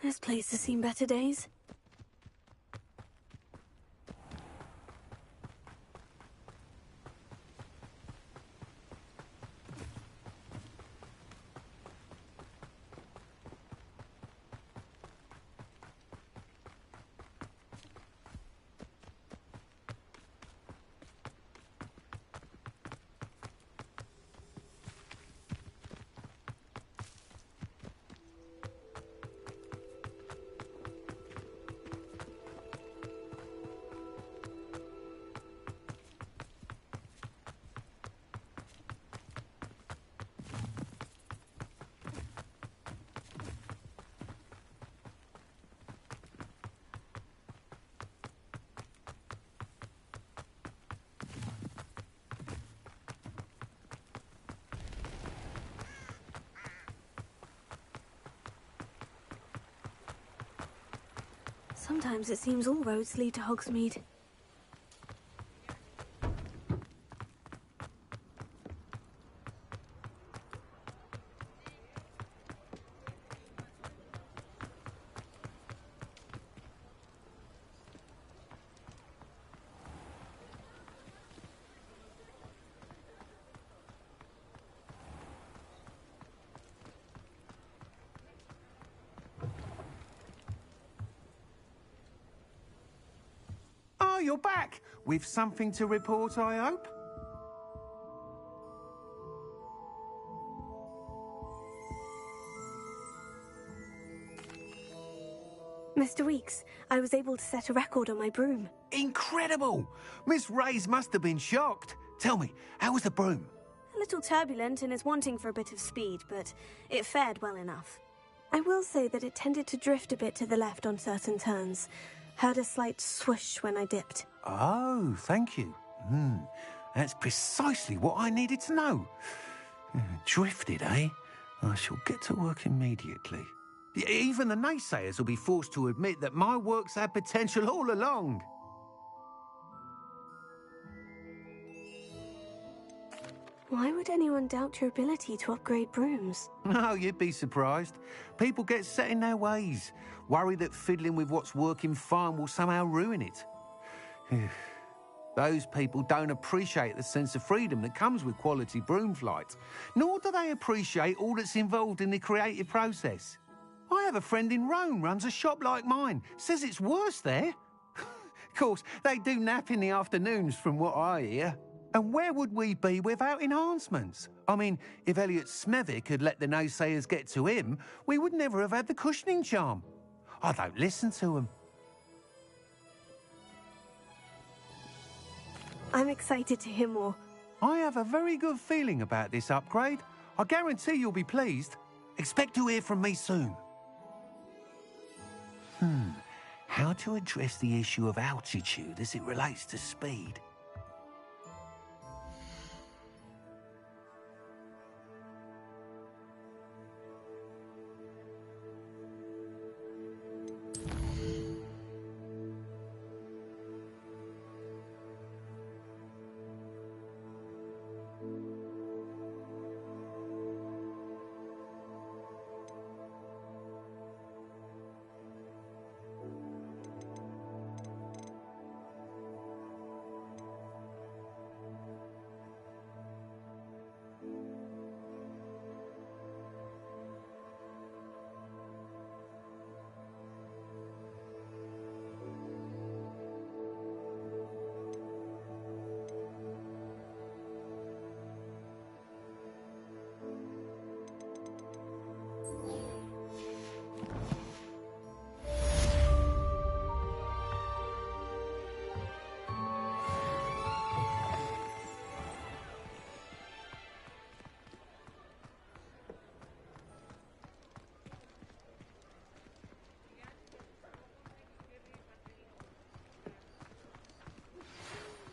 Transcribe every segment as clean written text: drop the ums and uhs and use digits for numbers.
This place has seen better days. Sometimes it seems all roads lead to Hogsmeade. Oh, you're back! With something to report, I hope? Mr. Weeks, I was able to set a record on my broom. Incredible! Miss Reyes must have been shocked. Tell me, how was the broom? A little turbulent and is wanting for a bit of speed, but it fared well enough. I will say that it tended to drift a bit to the left on certain turns. Heard a slight swoosh when I dipped. Oh, thank you. That's precisely what I needed to know. Drifted, eh? I shall get to work immediately. Even the naysayers will be forced to admit that my work's had potential all along. Why would anyone doubt your ability to upgrade brooms? No, you'd be surprised. People get set in their ways, worry that fiddling with what's working fine will somehow ruin it. Those people don't appreciate the sense of freedom that comes with quality broom flight, nor do they appreciate all that's involved in the creative process. I have a friend in Rome runs a shop like mine, says it's worse there. Of course, they do nap in the afternoons from what I hear. And where would we be without enhancements? I mean, if Elliot Smethwick had let the naysayers get to him, we would never have had the cushioning charm. I don't listen to them. I'm excited to hear more. I have a very good feeling about this upgrade. I guarantee you'll be pleased. Expect to hear from me soon. How to address the issue of altitude as it relates to speed?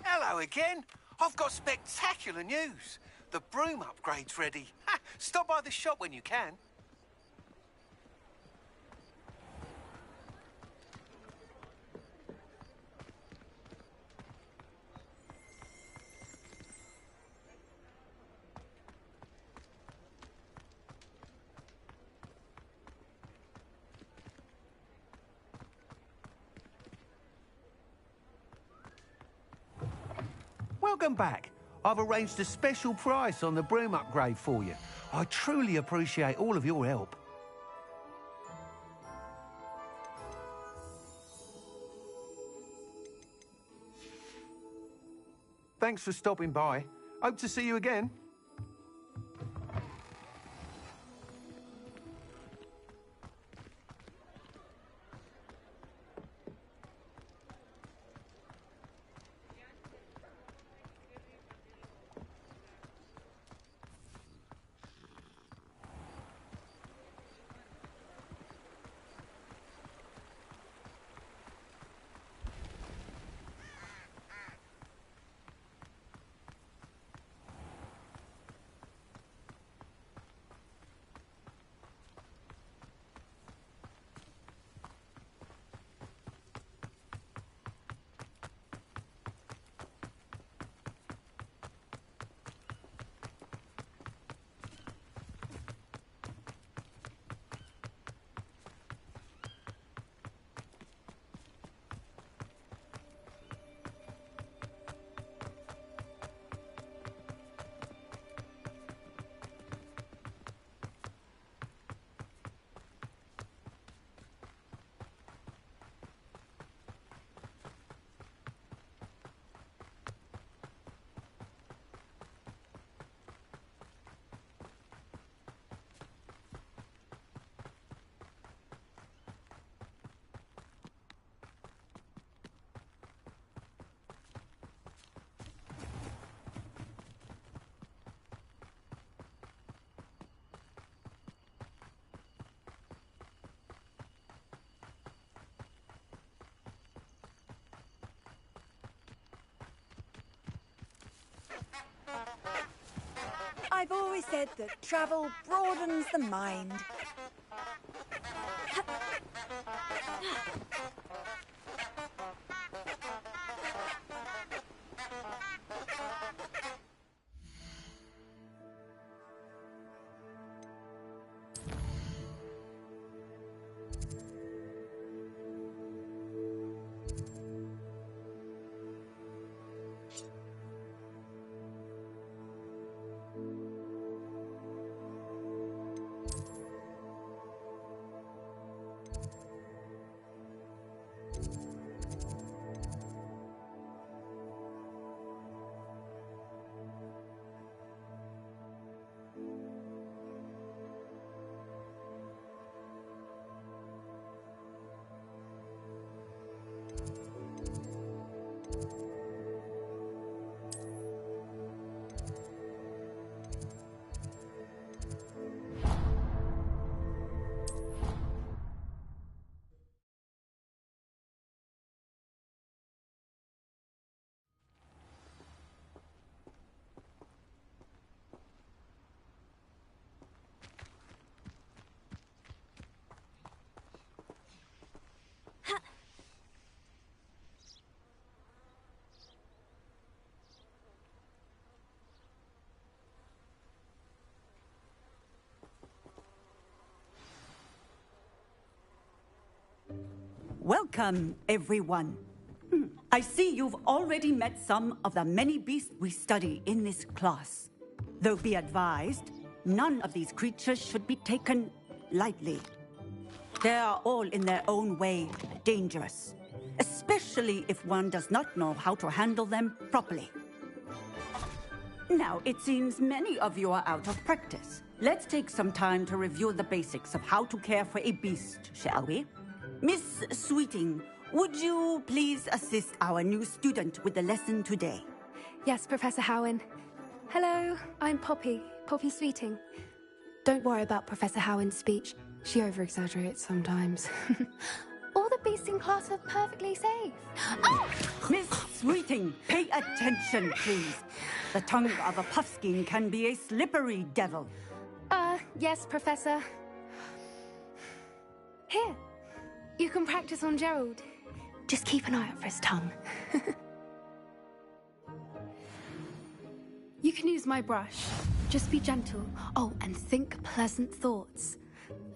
Hello again. I've got spectacular news. The broom upgrade's ready. Ha! Stop by the shop when you can. Welcome back. I've arranged a special price on the broom upgrade for you. I truly appreciate all of your help. Thanks for stopping by. Hope to see you again. I've always said that travel broadens the mind. Welcome, everyone. I see you've already met some of the many beasts we study in this class. Though be advised, none of these creatures should be taken lightly. They are all in their own way dangerous, especially if one does not know how to handle them properly. Now, it seems many of you are out of practice. Let's take some time to review the basics of how to care for a beast, shall we? Miss Sweeting, would you please assist our new student with the lesson today? Yes, Professor Howen. Hello, I'm Poppy Sweeting. Don't worry about Professor Howen's speech. She over-exaggerates sometimes. All the beasts in class are perfectly safe. Oh! Miss Sweeting, pay attention, please. The tongue of a puffskein can be a slippery devil. Yes, Professor. Here, you can practice on Gerald. Just keep an eye out for his tongue. You can use my brush. Just be gentle. Oh, and think pleasant thoughts.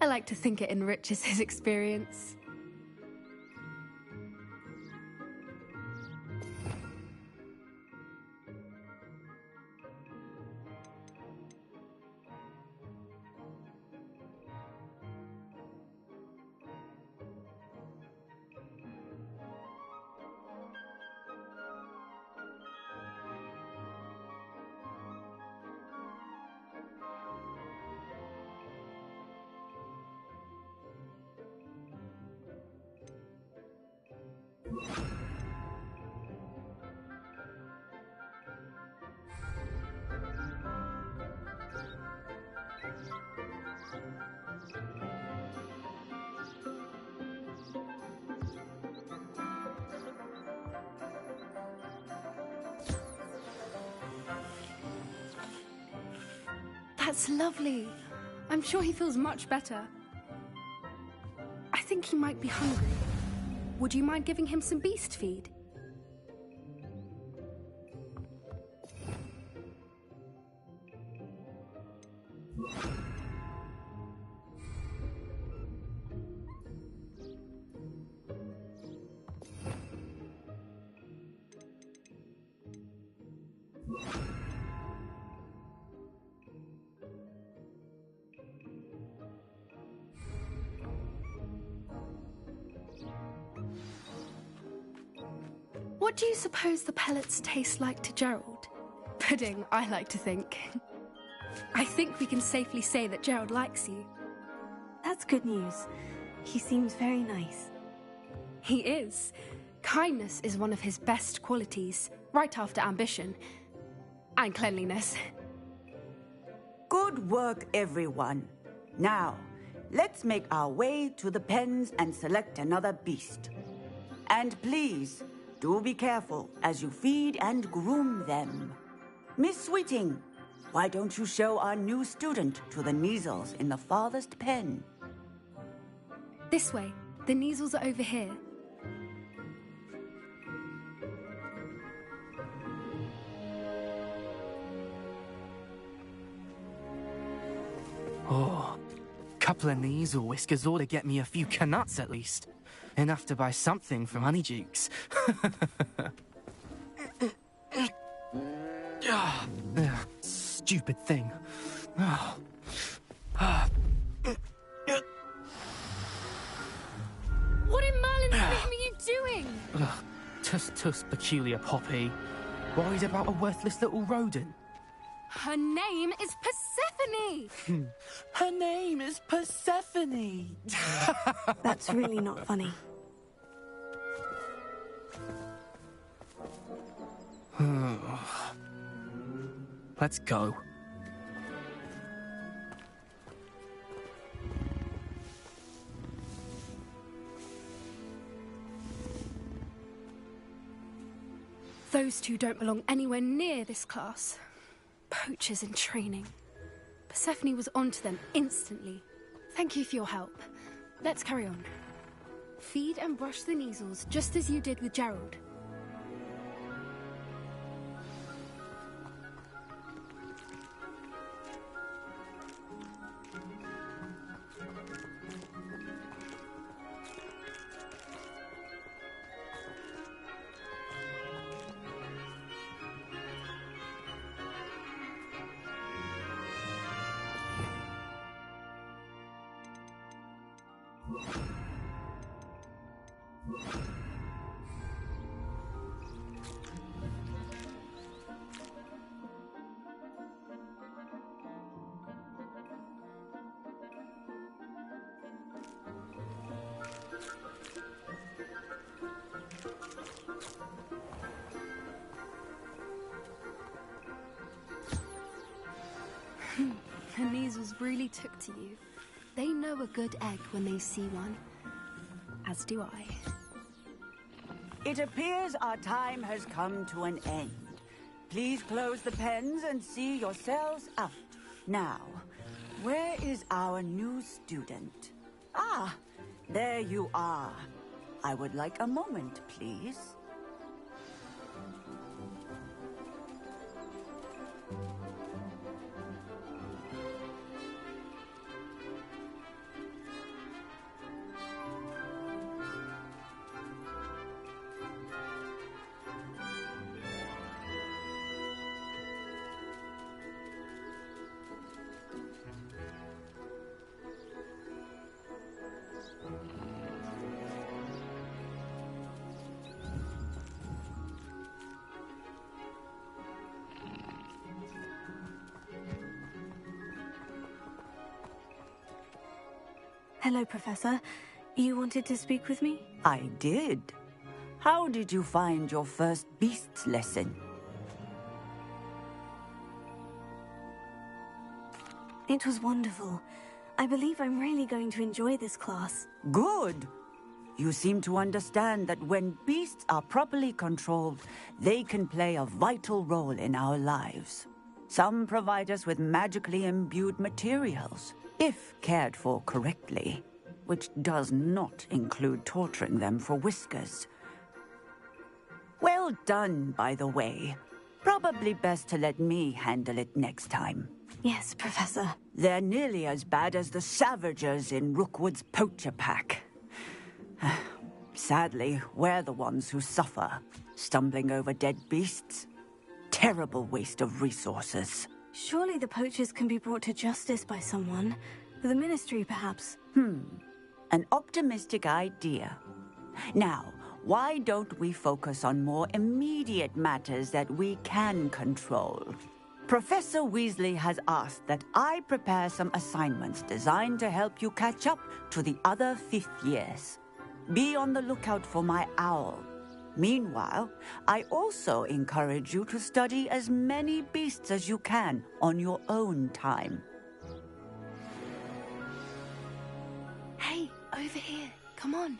I like to think it enriches his experience. That's lovely. I'm sure he feels much better. I think he might be hungry. Would you mind giving him some beast feed? What do you suppose the pellets taste like to Gerald? Pudding, I like to think. I think we can safely say that Gerald likes you. That's good news. He seems very nice. He is. Kindness is one of his best qualities, right after ambition. And cleanliness. Good work, everyone. Now, let's make our way to the pens and select another beast. And please, do be careful as you feed and groom them. Miss Sweeting, why don't you show our new student to the Neasels in the farthest pen? This way. The Neasels are over here. Oh, couple of Neasel whiskers ought to get me a few canuts at least. Enough to buy something from Honeydukes. Stupid thing. What in Merlin's name are you doing? Tuss, peculiar Poppy. Worried about a worthless little rodent? Her name is Persephone! Her name is Persephone! That's really not funny. Let's go. Those two don't belong anywhere near this class. Poachers in training. Persephone was onto them instantly. Thank you for your help. Let's carry on. Feed and brush the Neasels just as you did with Gerald. The Neasels really took to you. They know a good egg when they see one. As do I. It appears our time has come to an end. Please close the pens and see yourselves out. Now, where is our new student? Ah, there you are. I would like a moment, please. Hello, Professor. You wanted to speak with me? I did. How did you find your first beasts lesson? It was wonderful. I believe I'm really going to enjoy this class. Good. You seem to understand that when beasts are properly controlled, they can play a vital role in our lives. Some provide us with magically imbued materials, if cared for correctly, which does not include torturing them for whiskers. Well done, by the way. Probably best to let me handle it next time. Yes, Professor. They're nearly as bad as the Savagers in Rookwood's poacher pack. Sadly, we're the ones who suffer, stumbling over dead beasts. Terrible waste of resources. Surely the poachers can be brought to justice by someone. The Ministry, perhaps. An optimistic idea. Now, why don't we focus on more immediate matters that we can control? Professor Weasley has asked that I prepare some assignments designed to help you catch up to the other fifth years. Be on the lookout for my owl. Meanwhile, I also encourage you to study as many beasts as you can on your own time. Hey, over here. Come on.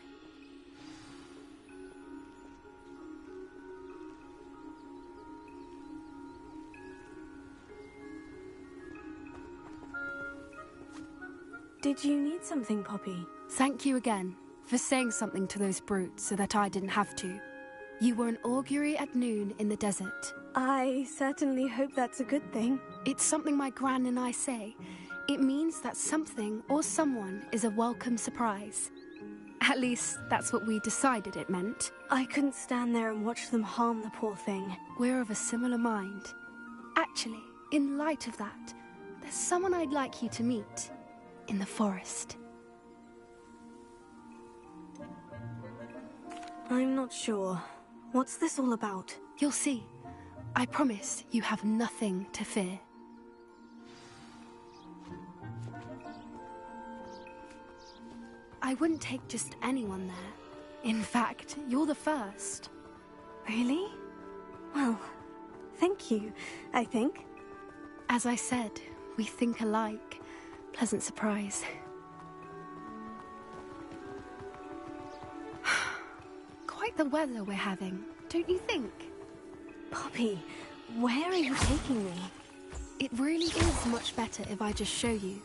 Did you need something, Poppy? Thank you again for saying something to those brutes so that I didn't have to. You were an augury at noon in the desert. I certainly hope that's a good thing. It's something my gran and I say. It means that something or someone is a welcome surprise. At least, that's what we decided it meant. I couldn't stand there and watch them harm the poor thing. We're of a similar mind. Actually, in light of that, there's someone I'd like you to meet. In the forest. I'm not sure. What's this all about? You'll see. I promise you have nothing to fear. I wouldn't take just anyone there. In fact, you're the first. Really? Well, thank you, I think. As I said, we think alike. Pleasant surprise. Quite the weather we're having, don't you think? Poppy, where are you taking me? It really is much better if I just show you.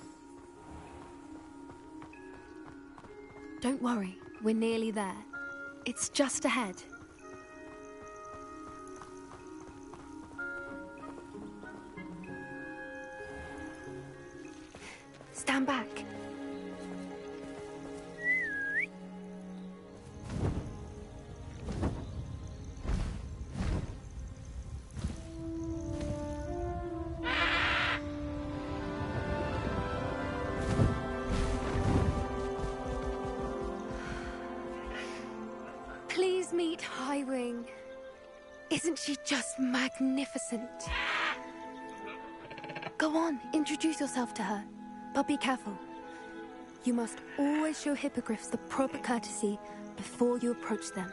Don't worry, we're nearly there. It's just ahead. Stand back. Please meet Highwing. Isn't she just magnificent? Go on, introduce yourself to her. But be careful. You must always show hippogriffs the proper courtesy before you approach them.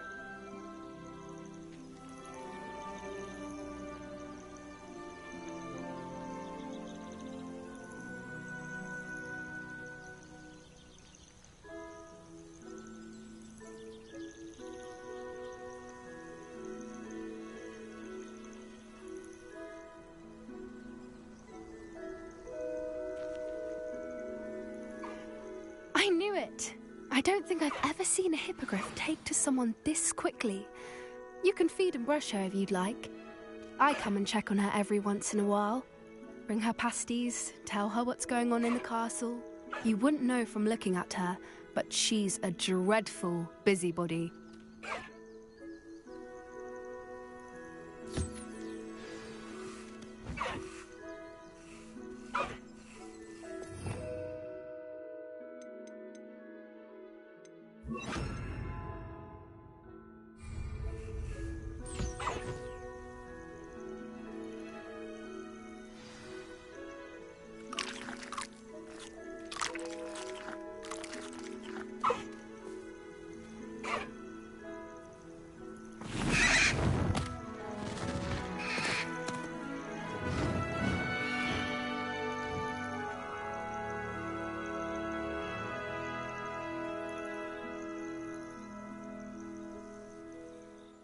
I knew it! I don't think I've ever seen a hippogriff take to someone this quickly. You can feed and brush her if you'd like. I come and check on her every once in a while. Bring her pasties, tell her what's going on in the castle. You wouldn't know from looking at her, but she's a dreadful busybody.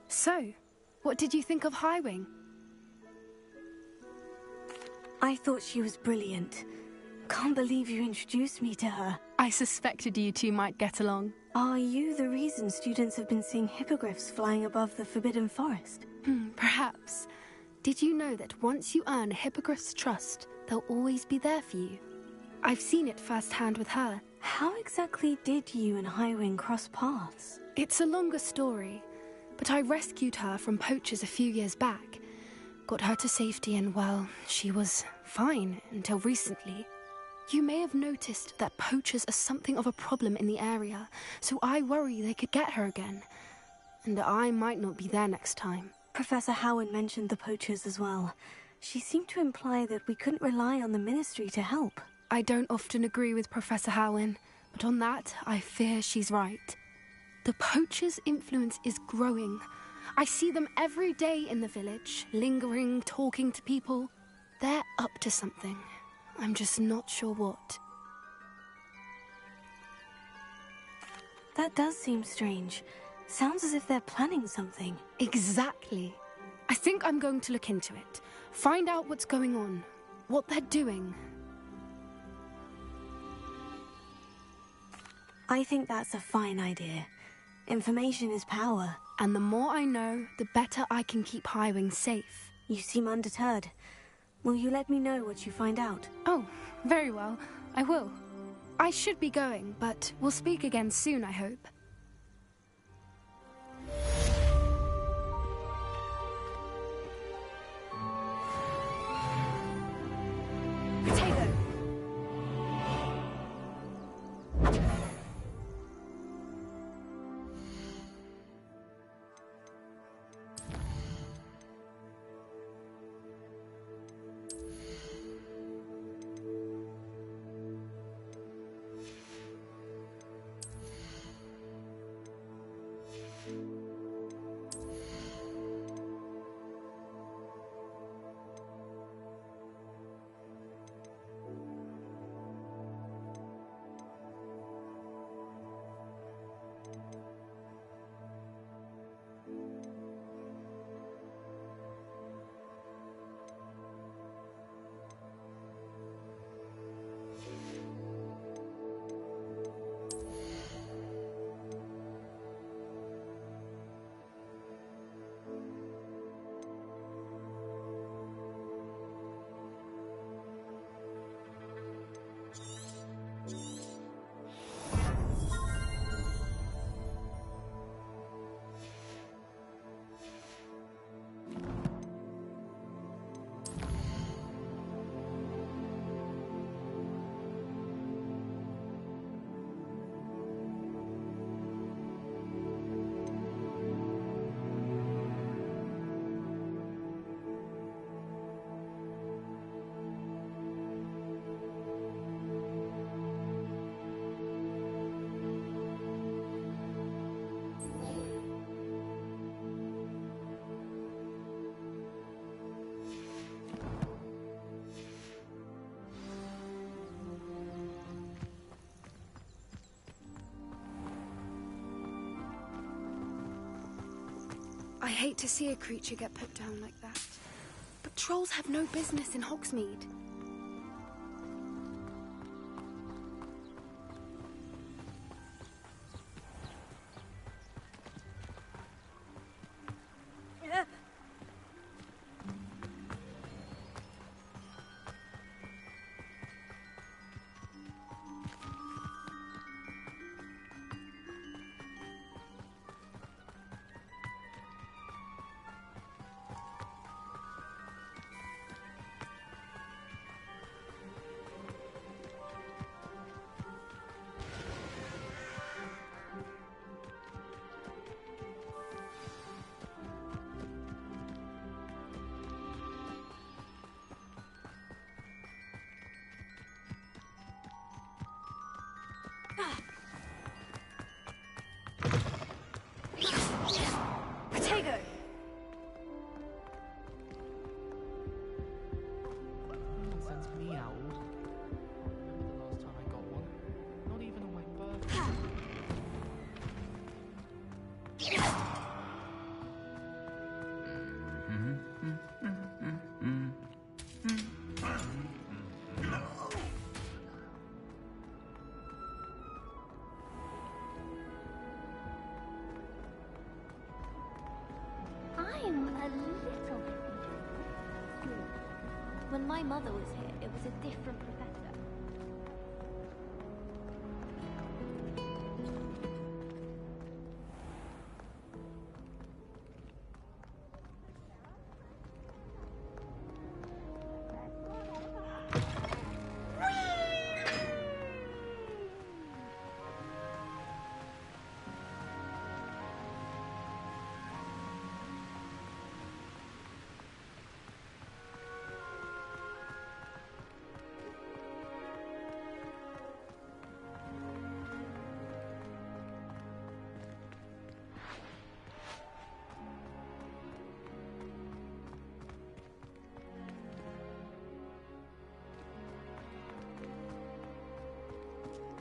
So, what did you think of Highwing? I thought she was brilliant. Can't believe you introduced me to her. I suspected you two might get along. Are you the reason students have been seeing hippogriffs flying above the Forbidden Forest? Perhaps. Did you know that once you earn a hippogriff's trust, they'll always be there for you? I've seen it firsthand with her. How exactly did you and Highwing cross paths? It's a longer story, but I rescued her from poachers a few years back. Got her to safety and, well, she was fine until recently. You may have noticed that poachers are something of a problem in the area, so I worry they could get her again. And I might not be there next time. Professor Howard mentioned the poachers as well. She seemed to imply that we couldn't rely on the Ministry to help. I don't often agree with Professor Howin, but on that, I fear she's right. The poachers' influence is growing. I see them every day in the village, lingering, talking to people. They're up to something. I'm just not sure what. That does seem strange. Sounds as if they're planning something. Exactly. I think I'm going to look into it. Find out what's going on. What they're doing. I think that's a fine idea. Information is power. And the more I know, the better I can keep Highwing safe. You seem undeterred. Will you let me know what you find out? Oh, very well. I will. I should be going, but we'll speak again soon, I hope. Potato! I hate to see a creature get put down like that. But trolls have no business in Hogsmeade. when my mother was here, it was a different professor.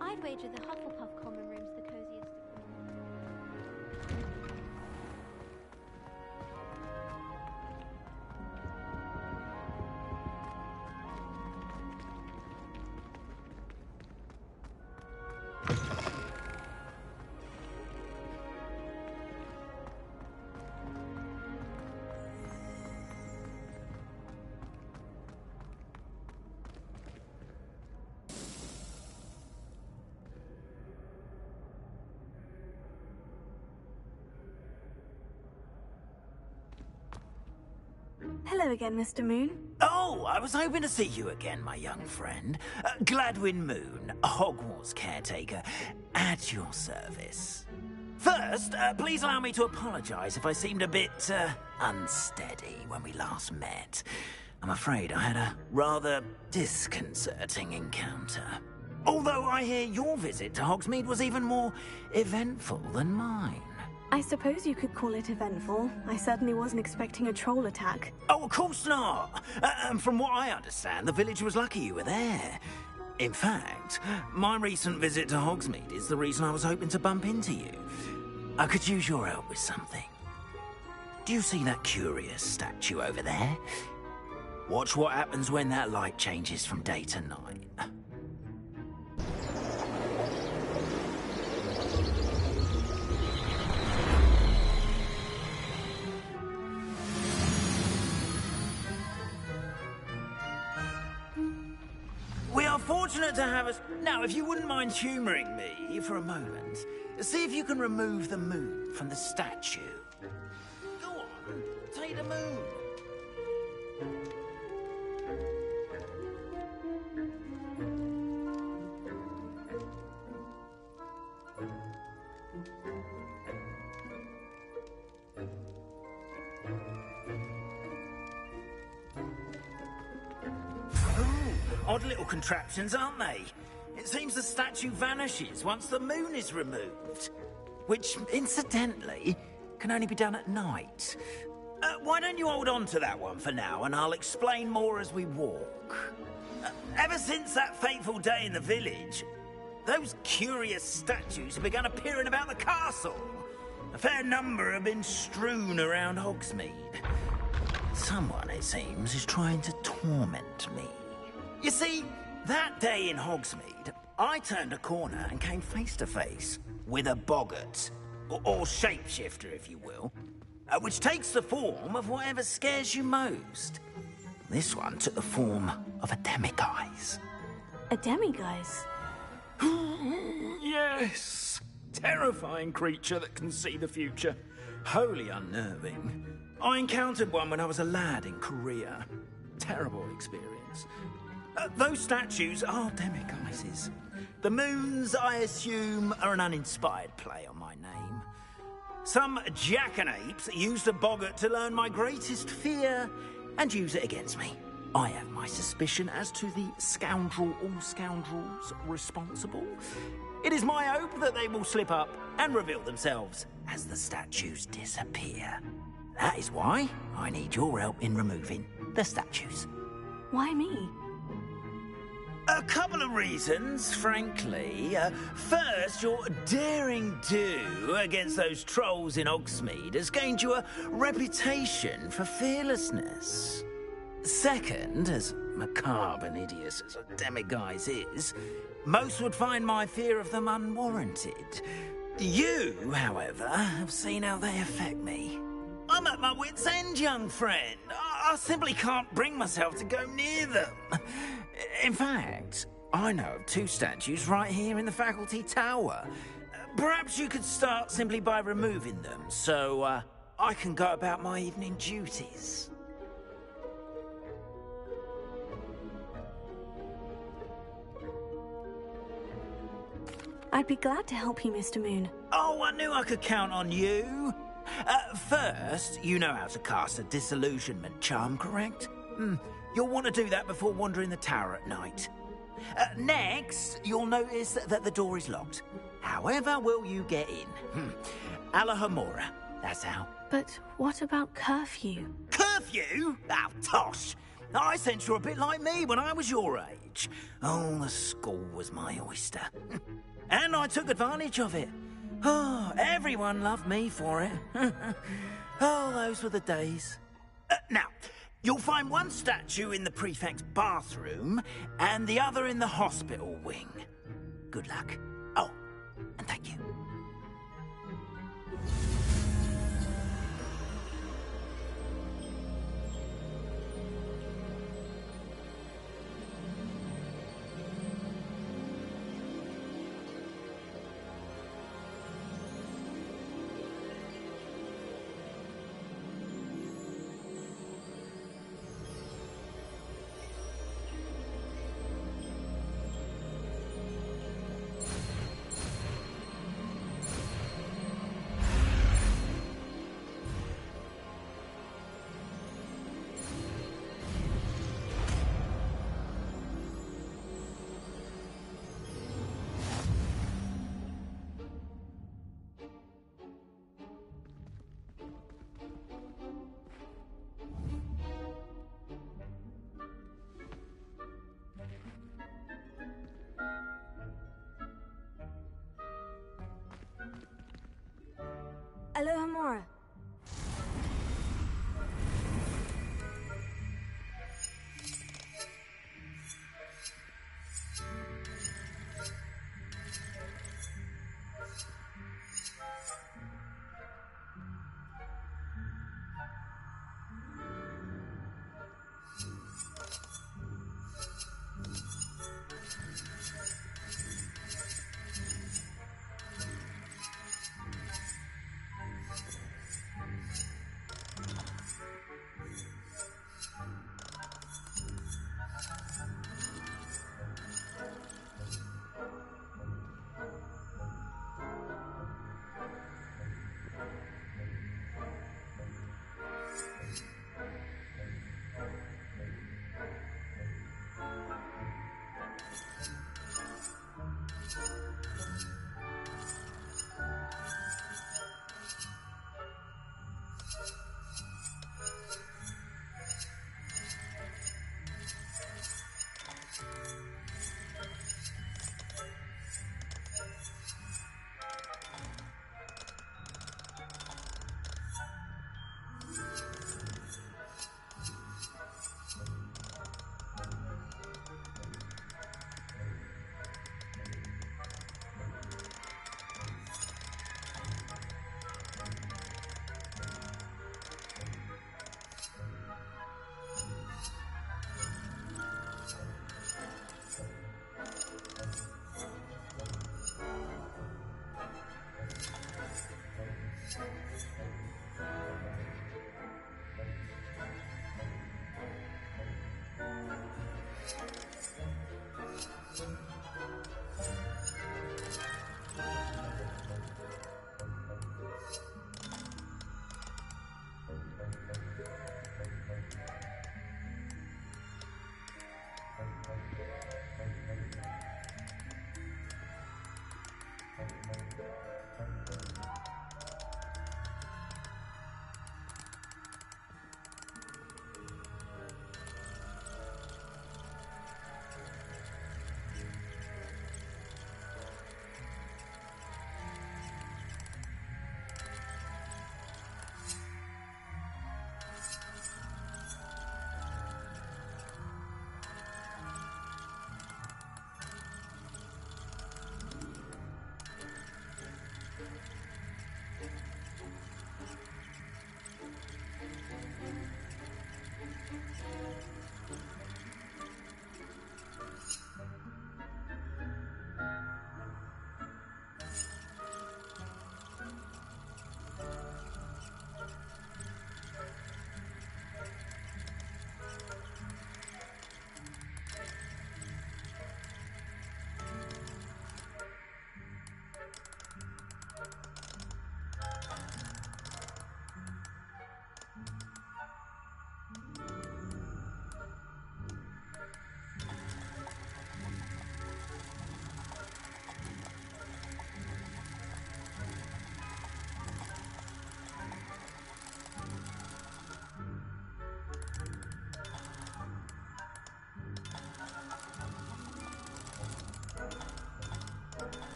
I'd wager the Hufflepuff common room's the coziest. Hello again, Mr. Moon. Oh, I was hoping to see you again, my young friend. Gladwin Moon, Hogwarts caretaker, at your service. First, please allow me to apologise if I seemed a bit, unsteady when we last met. I'm afraid I had a rather disconcerting encounter. Although I hear your visit to Hogsmeade was even more eventful than mine. I suppose you could call it eventful. I certainly wasn't expecting a troll attack. Oh, of course not. And from what I understand, the village was lucky you were there. In fact, my recent visit to Hogsmeade is the reason I was hoping to bump into you. I could use your help with something. Do you see that curious statue over there? Watch what happens when that light changes from day to night. We are fortunate to have us... Now, if you wouldn't mind humouring me for a moment, see if you can remove the moon from the statue. Go on, take the moon. Odd little contraptions, aren't they? It seems the statue vanishes once the moon is removed. Which, incidentally, can only be done at night. Why don't you hold on to that one for now, and I'll explain more as we walk. Ever since that fateful day in the village, those curious statues have begun appearing about the castle. A fair number have been strewn around Hogsmeade. Someone, it seems, is trying to torment me. You see, that day in Hogsmeade, I turned a corner and came face to face with a boggart, or shapeshifter, if you will, which takes the form of whatever scares you most. This one took the form of a demiguise. A demiguise? Yes! Terrifying creature that can see the future. Wholly unnerving. I encountered one when I was a lad in Korea. Terrible experience. Those statues are demiguises. The moons, I assume, are an uninspired play on my name. Some jackanapes used a boggart to learn my greatest fear and use it against me. I have my suspicion as to the scoundrel or scoundrels responsible. It is my hope that they will slip up and reveal themselves as the statues disappear. That is why I need your help in removing the statues. Why me? A couple of reasons, frankly. First, your daring do against those trolls in Hogsmeade has gained you a reputation for fearlessness. Second, as macabre and hideous as a demiguise is, most would find my fear of them unwarranted. You, however, have seen how they affect me. I'm at my wit's end, young friend. I simply can't bring myself to go near them. In fact, I know of 2 statues right here in the faculty tower. Perhaps you could start simply by removing them, so I can go about my evening duties. I'd be glad to help you, Mr. Moon. Oh, I knew I could count on you. First, you know how to cast a disillusionment charm, correct? You'll want to do that before wandering the tower at night. Next, you'll notice that the door is locked. However will you get in? Alahomora, that's how. But what about curfew? Curfew? Oh, tosh. I sense you're a bit like me when I was your age. Oh, the school was my oyster. And I took advantage of it. Oh, everyone loved me for it. Oh, those were the days. Now, you'll find one statue in the prefect's bathroom and the other in the hospital wing. Good luck. Oh, and thank you. Alohomora.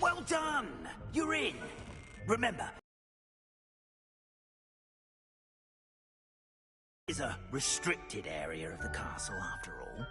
Well done! You're in. Remember, it's a restricted area of the castle after all.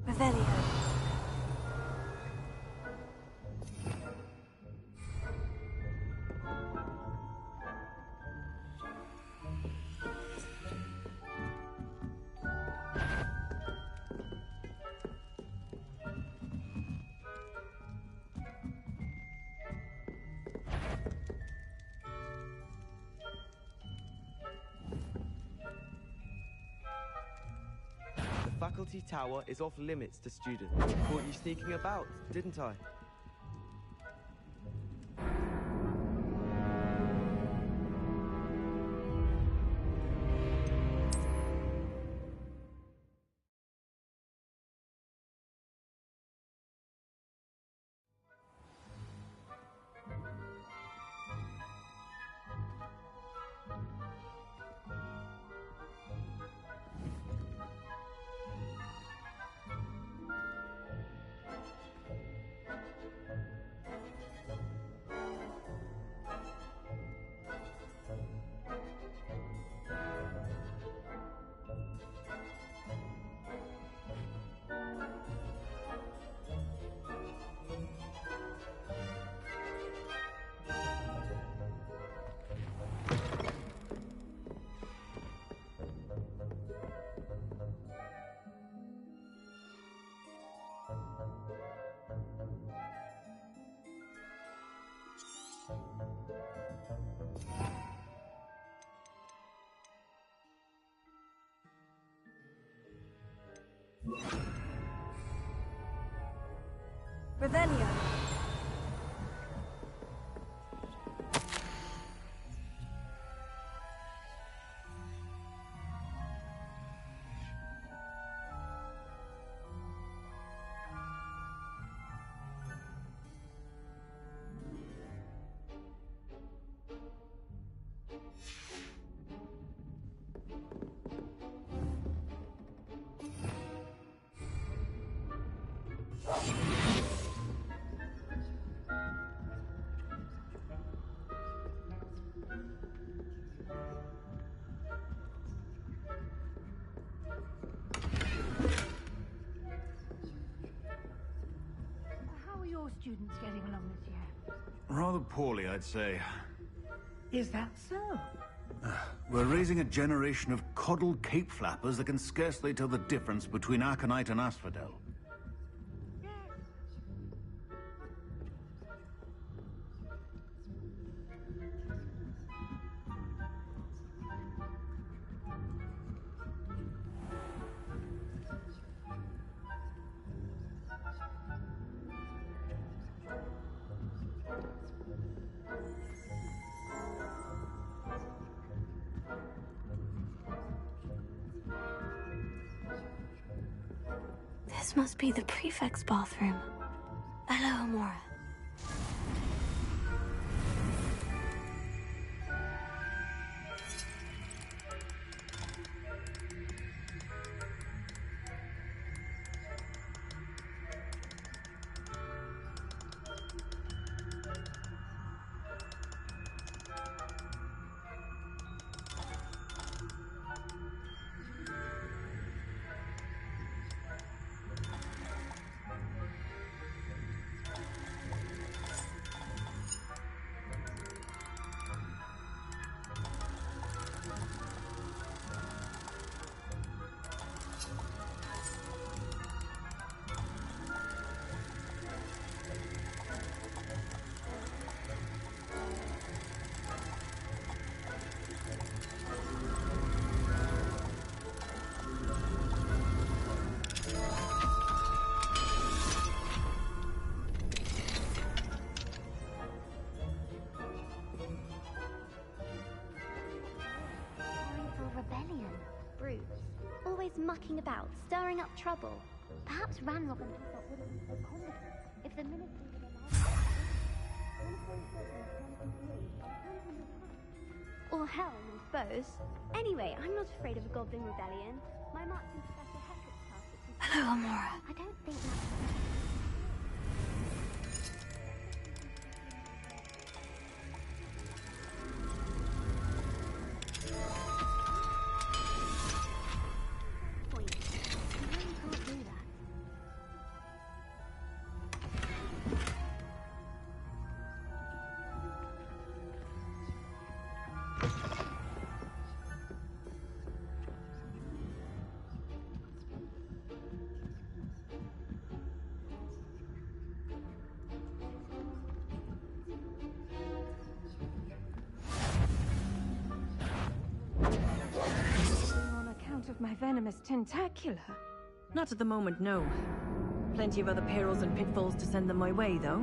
Revelio. The faculty tower is off limits to students. Caught you sneaking about, didn't I? Revelio. getting along this year? Rather poorly, I'd say. Is that so? We're raising a generation of coddled cape flappers that can scarcely tell the difference between Aconite and Asphodel. This must be the prefect's bathroom. Hello, Amora. Rebellion. Brutes. Always mucking about, stirring up trouble. Perhaps Ranrock and Hufflepuff wouldn't be so competent if the ministry would allow. Or hell, I suppose. Anyway, I'm not afraid of a goblin rebellion. My marks in Professor Hector's class. Hello, Amora. I don't think that's... Of my venomous tentacular? Not at the moment, no. Plenty of other perils and pitfalls to send them my way, though.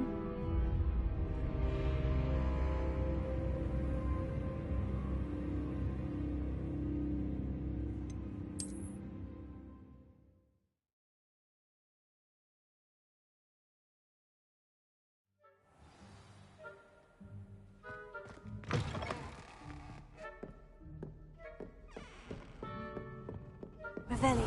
Revelio.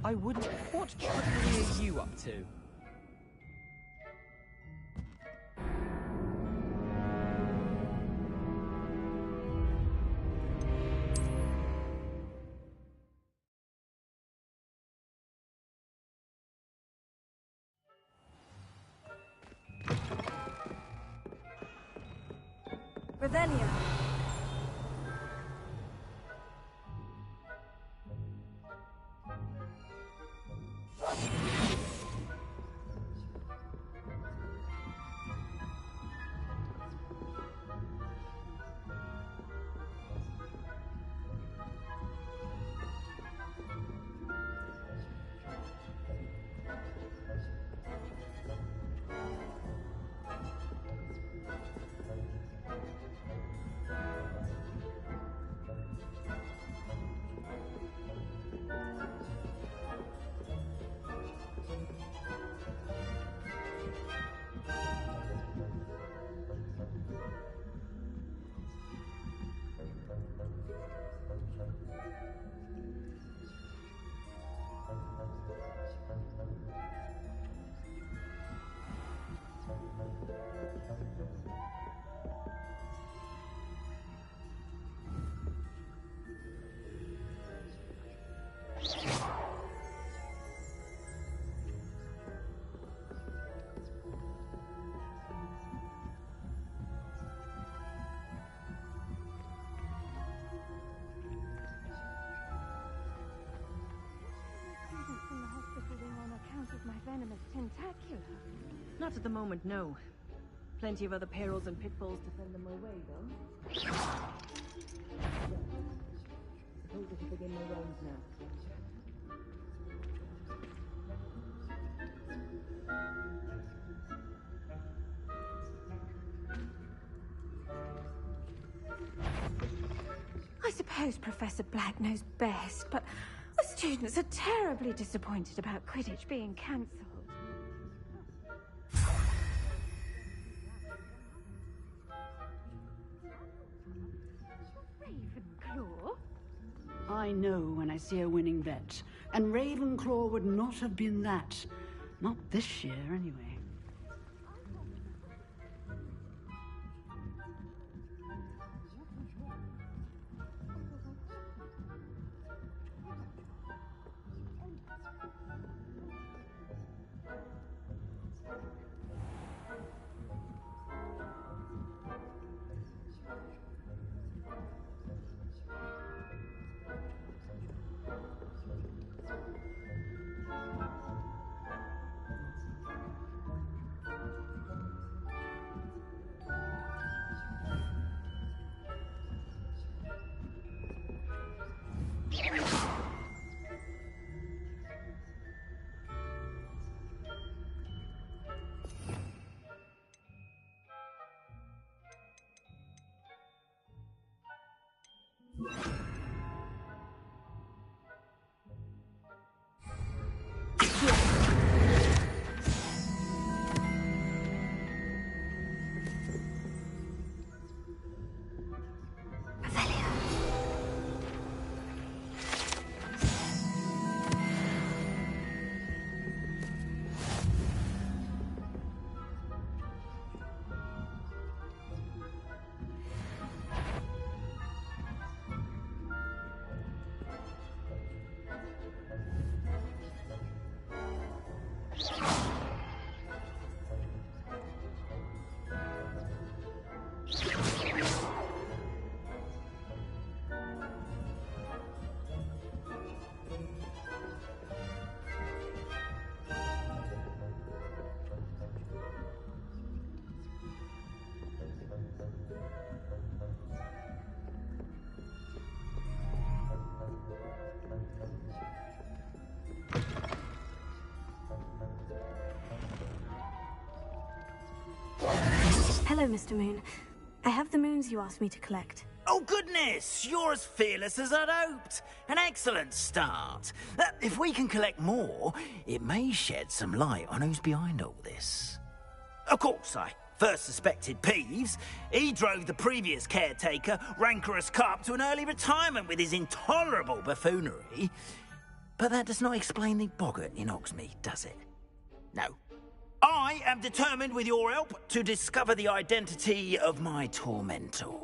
I wouldn't. What trickery are you up to? Revelio. venomous tentacular. Not at the moment, no. Plenty of other perils and pitfalls to send them my way, though. Suppose I should begin my rounds now. I suppose Professor Black knows best, but the students are terribly disappointed about Quidditch being cancelled. Ravenclaw? I know when I see a winning bet, and Ravenclaw would not have been that. Not this year, anyway. Hello, Mr. Moon. I have the moons you asked me to collect. Oh, goodness! You're as fearless as I'd hoped. An excellent start. If we can collect more, it may shed some light on who's behind all this. Of course, I first suspected Peeves. He drove the previous caretaker, Rancorous Carp, to an early retirement with his intolerable buffoonery. But that does not explain the boggart in Hogsmeade, does it? No. I am determined, with your help, to discover the identity of my tormentor.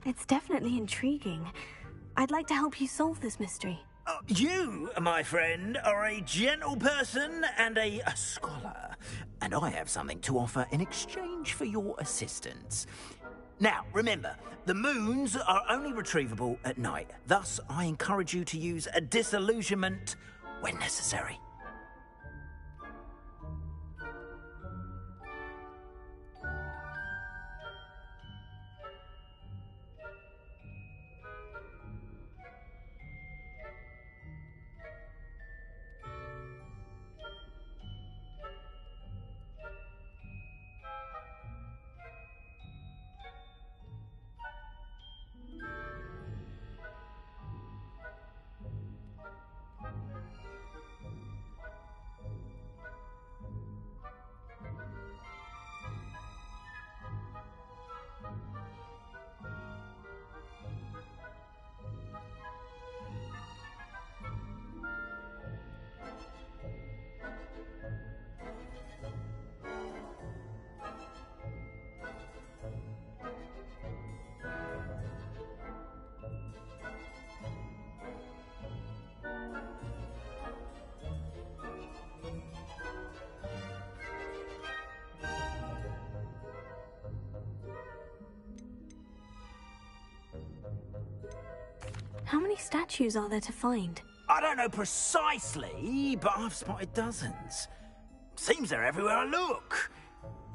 It's definitely intriguing. I'd like to help you solve this mystery. You, my friend, are a gentle person and a scholar, and I have something to offer in exchange for your assistance. Now, remember, the moons are only retrievable at night. Thus, I encourage you to use a disillusionment when necessary. How many statues are there to find? I don't know precisely, but I've spotted dozens. Seems they're everywhere I look.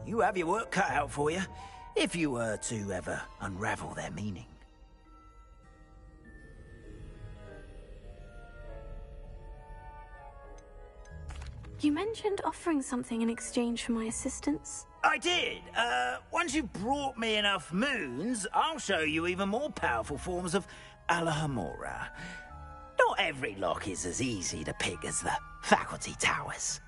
You have your work cut out for you, if you were to ever unravel their meaning. You mentioned offering something in exchange for my assistance? I did. Once you've brought me enough moons, I'll show you even more powerful forms of Alohomora. Not every lock is as easy to pick as the faculty towers.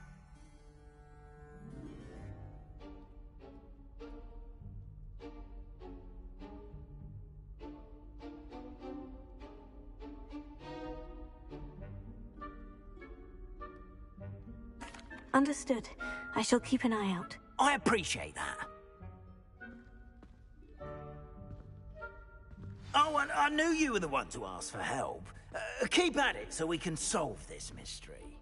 Understood. I shall keep an eye out. I appreciate that. Oh, and I knew you were the one to ask for help. Keep at it so we can solve this mystery.